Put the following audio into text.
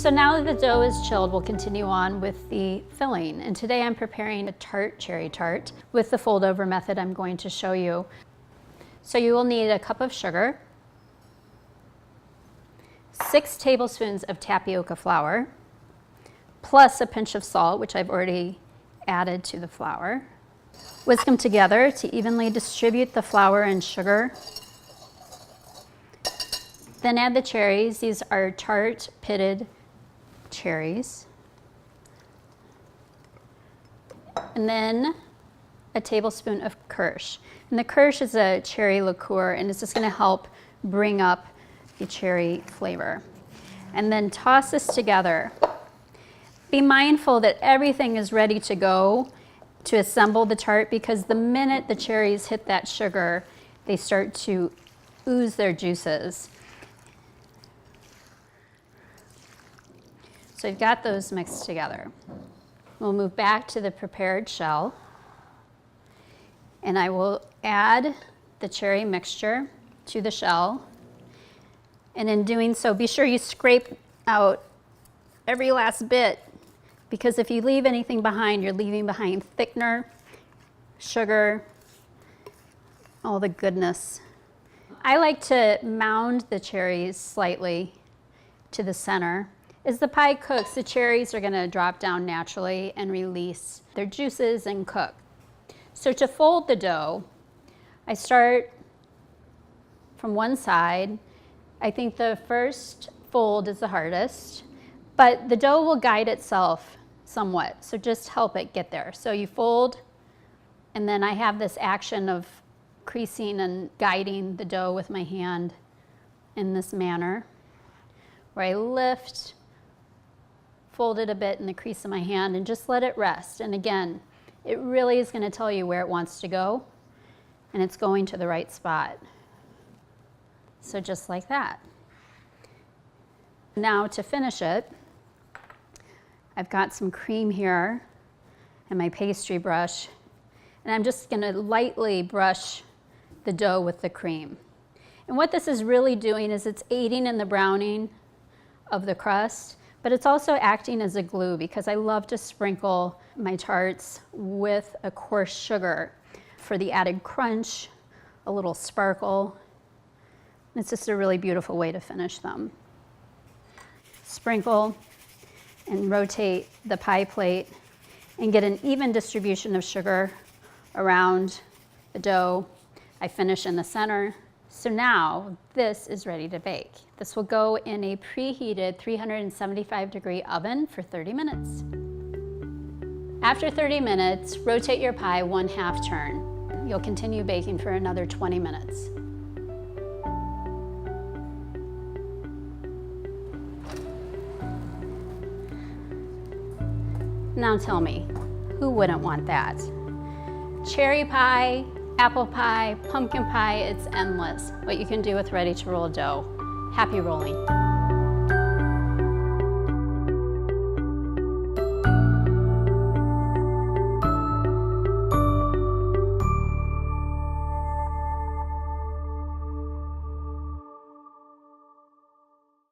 So now that the dough is chilled, we'll continue on with the filling. And today I'm preparing a cherry tart with the fold over method I'm going to show you. So you will need a cup of sugar, 6 tablespoons of tapioca flour, plus a pinch of salt, which I've already added to the flour. Whisk them together to evenly distribute the flour and sugar. Then add the cherries. These are tart pitted cherries. And then a tablespoon of kirsch. And the kirsch is a cherry liqueur, and it's just going to help bring up the cherry flavor. And then toss this together. Be mindful that everything is ready to go to assemble the tart, because the minute the cherries hit that sugar, they start to ooze their juices. So you've got those mixed together. We'll move back to the prepared shell, and I will add the cherry mixture to the shell. And in doing so, be sure you scrape out every last bit, because if you leave anything behind, you're leaving behind thickener, sugar, all the goodness. I like to mound the cherries slightly to the center. As the pie cooks, the cherries are going to drop down naturally and release their juices and cook. So to fold the dough, I start from one side. I think the first fold is the hardest, but the dough will guide itself somewhat, so just help it get there. So you fold, and then I have this action of creasing and guiding the dough with my hand in this manner, where I lift, fold it a bit in the crease of my hand, and just let it rest. And again, it really is going to tell you where it wants to go, and it's going to the right spot. So just like that. Now to finish it, I've got some cream here and my pastry brush, and I'm just going to lightly brush the dough with the cream. And what this is really doing is it's aiding in the browning of the crust, but it's also acting as a glue, because I love to sprinkle my tarts with a coarse sugar for the added crunch, a little sparkle. It's just a really beautiful way to finish them. Sprinkle and rotate the pie plate and get an even distribution of sugar around the dough. I finish in the center. So now this is ready to bake. This will go in a preheated 375-degree oven for 30 minutes. After 30 minutes, rotate your pie 1/2 turn. You'll continue baking for another 20 minutes. Now tell me, who wouldn't want that? Cherry pie, apple pie, pumpkin pie, it's endless what you can do with ready-to-roll dough. Happy rolling.